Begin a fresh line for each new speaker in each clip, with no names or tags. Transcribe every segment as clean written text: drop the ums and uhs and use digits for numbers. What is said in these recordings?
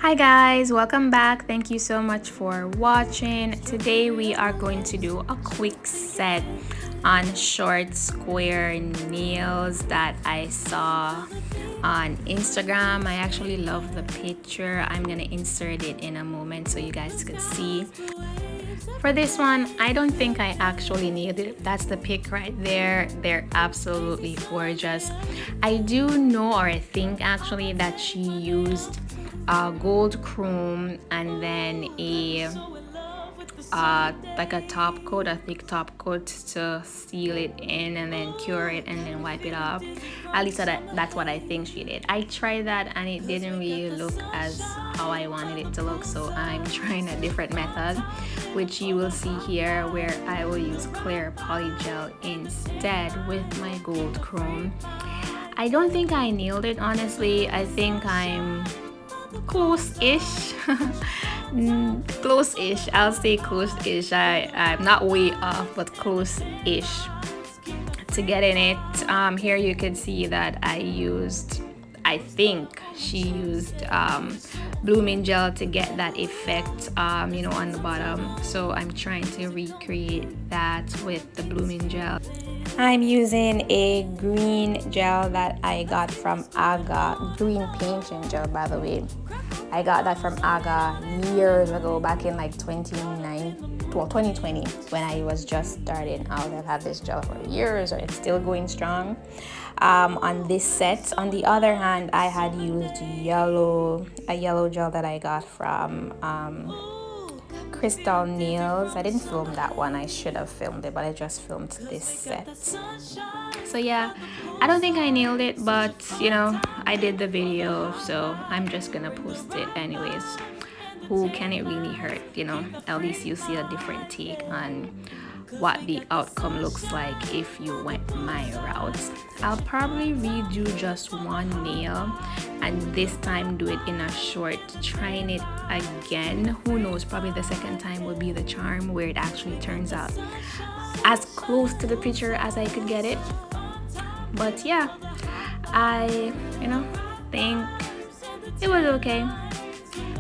Hi guys, welcome back. Thank you so much for watching. Today we are going to do a quick set on short square nails that I saw on Instagram. I actually love the picture. I'm gonna insert it in a moment so you guys can see. For this one, I don't think I actually need it. That's the pic right there. They're absolutely gorgeous. I do know, or I think actually, that she used gold chrome and then a like a top coat, a thick top coat to seal it in and then cure it and then wipe it off. At least that's what I think she did. I tried that and it didn't really look as how I wanted it to look, so I'm trying a different method, which you will see here, where I will use clear polygel instead with my gold chrome. I don't think I nailed it, honestly. I think I'm close-ish. Close-ish, I'll say close-ish. I'm not way off, but close-ish to getting it. Here you can see that I think she used blooming gel to get that effect, on the bottom. So I'm trying to recreate that with the blooming gel. I'm using a green gel that I got from Aga, green painting gel, by the way. I got that from Aga years ago, back in like 2020, when I was just starting out. I've had this gel for years, and it's still going strong. On this set, on the other hand, I had used a yellow gel that I got from Crystal Nails. I didn't film that one. I should have filmed it, but I just filmed this set. So yeah, I don't think I nailed it, but I did the video, so I'm just gonna post it anyways. Who can it really hurt? At least you see a different take on what the outcome looks like if you went my route. I'll probably redo just one nail and this time do it in a short, trying it again. Who knows, probably the second time will be the charm, where it actually turns out as close to the picture as I could get it. But yeah, I think it was okay.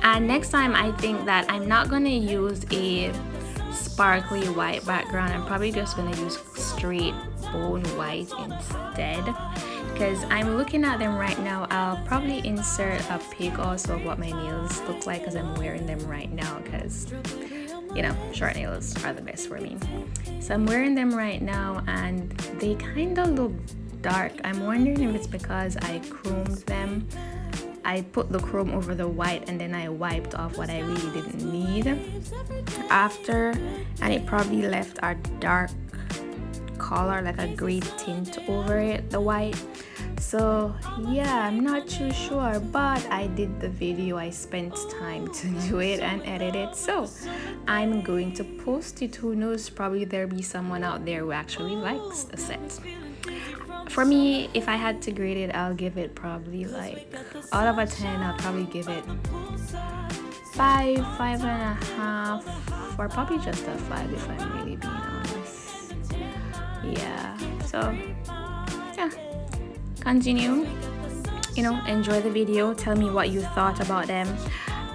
And next time, I think that I'm not gonna use a sparkly white background. I'm probably just gonna use straight bone white instead, because I'm looking at them right now. I'll probably insert a pic also of what my nails look like, because I'm wearing them right now, because short nails are the best for me. So I'm wearing them right now and they kind of look dark. I'm wondering if it's because I chromed them. I put the chrome over the white and then I wiped off what I really didn't need after, and it probably left a dark color, like a gray tint over it, the white. So yeah, I'm not too sure, but I did the video. I spent time to do it and edit it, so I'm going to post it. Who knows, probably there'll be someone out there who actually likes the set. For me, if I had to grade it, I'll give it probably like, out of a 10, I'll probably give it 5, 5.5, or probably just a 5 if I'm really being honest. Yeah, so yeah, continue, enjoy the video. Tell me what you thought about them.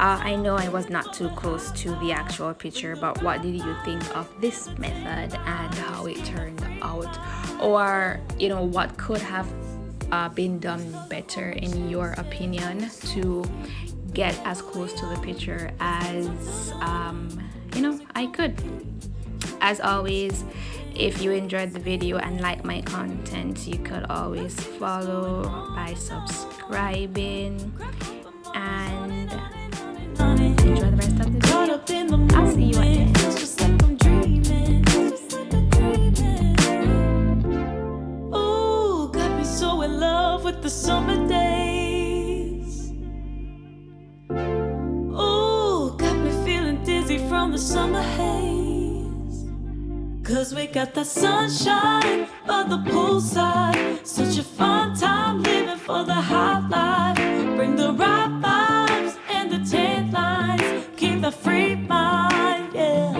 I know I was not too close to the actual picture, but what did you think of this method and how it turned out? Or what could have been done better in your opinion to get as close to the picture as I could. As always, if you enjoyed the video and like my content, you could always follow by subscribing, and enjoy the rest of the video. I'll see you at the end.
With the summer days, ooh, got me feeling dizzy from the summer haze. 'Cause we got the sunshine by the poolside, such a fun time living for the high life. Bring the right vibes and the tan lines, keep the free mind, yeah.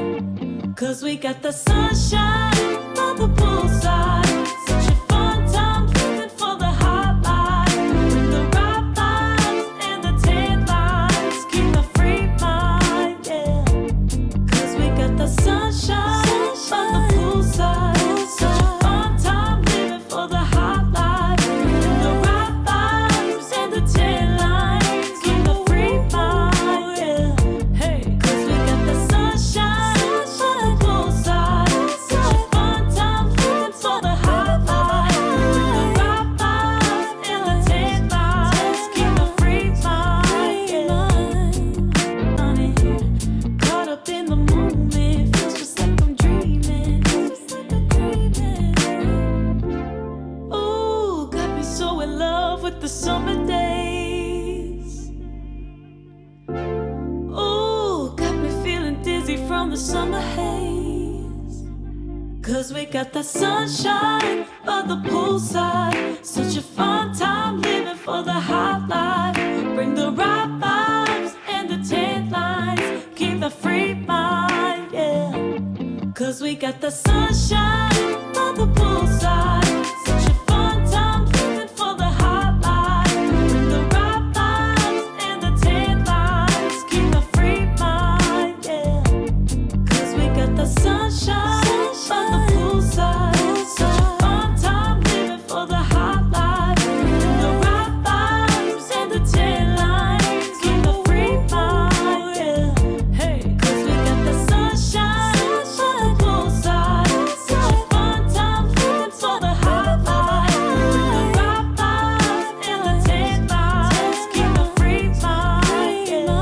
'Cause we got the sunshine by the poolside, such a fun time living for the high life. Bring the right vibes and the tan lines, keep with the summer days. Ooh, got me feeling dizzy from the summer haze. 'Cause we got the sunshine by the poolside. Such a fun time living for the hot life. Bring the right vibes and the tan lines. Keep the free mind, yeah. 'Cause we got the sunshine by the poolside. Such a fun time living for the hot life. Bring the right vibes and the tan lines. Keep the free mind, yeah. 'Cause we got the sunshine by the poolside. Such a fun time living for the hot life. Bring the right vibes and the tan lines. Keep the free mind, yeah. Hey, 'cause we got the sunshine by the poolside. Such a fun time living for the hot life. Bring the right vibes and the tan lines. Keep the free mind, yeah.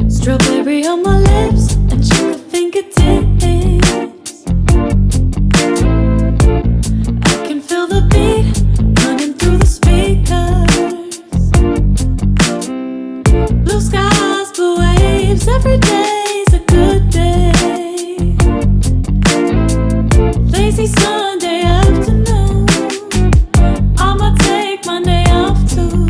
Strawberry on my lips and sugar fingertips. I can feel the beat running through the speakers. Blue skies, blue waves, every day's a good day. Lazy Sunday afternoon, I'ma take Monday off too.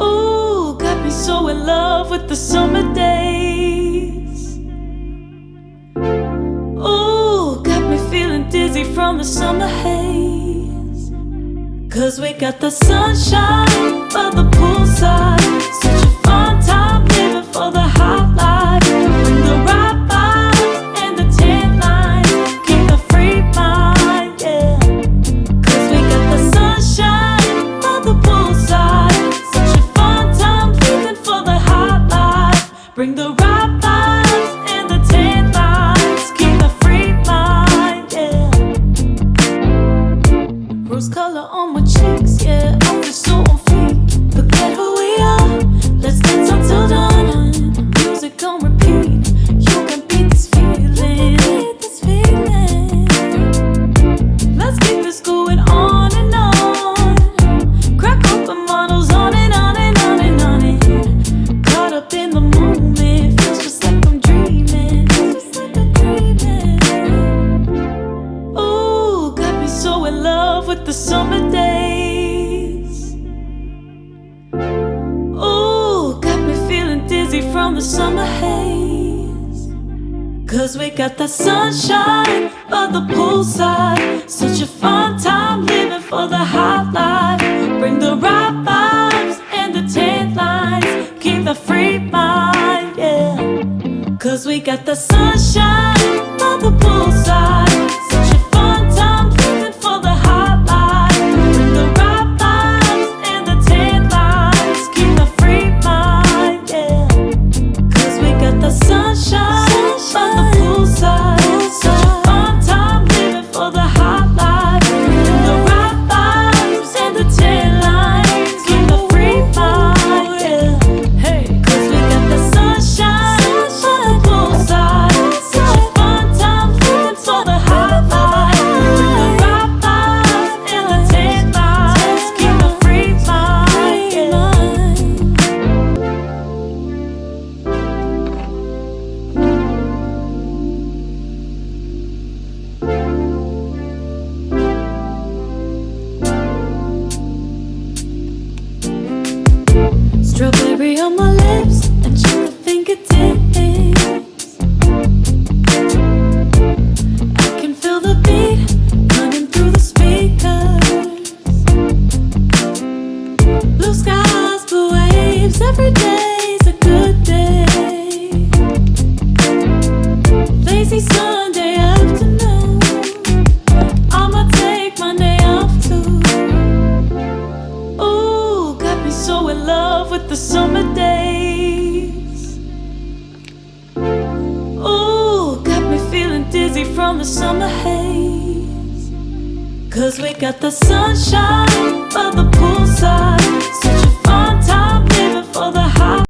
Ooh, got me so in love with the summer days. Ooh, got me feeling dizzy from the summer haze. 'Cause we got the sunshine by the poolside. Such a fun time living for the hot life. Bring the right vibes and the tan lines. Keep the free mind, yeah. 'Cause we got the sunshine by the poolside. Such a fun time living for the hot life. Bring the right vibes and the tan lines. Keep the free mind, yeah. Rose color on my cheeks, yeah. I feel so on fleek. Forget who we are. Let's dance until dawn. Music on repeat. You can beat this feeling. Let's keep this going on and on. Crack open models on and on and on and on and. Caught up in the moment. Feels just like I'm dreaming. Ooh, got me so in love with the summer days. Ooh, got me feeling dizzy from the summer haze. 'Cause we got the sunshine by the poolside. Such a fun time living for the hot life. Bring the right vibes and the tan lines. Keep the free mind, yeah. 'Cause we got the sunshine by the poolside. Such a fun time living for the hot life. Bring the right vibes and the tan lines. Keep the free mind, yeah. 'Cause we got the sunshine by the poolside. Such a fun time living for the hot life. Bring the right vibes and the tan lines. Keep the free mind, yeah. Hey, 'cause we got the sunshine by the poolside. Such a fun time living for the hot life. Bring the right vibes and the tan lines. Keep the free mind, yeah. Strawberry on my lips and sugar fingertips. I can feel the beat running through the speakers. Blue skies, blue waves, every day's a good day. Lazy Sunday afternoon, I'ma take Monday off too. Ooh, got me so in love with the summer days. Ooh, got me feeling dizzy from the summer haze. Cause we got the sunshine by the poolside.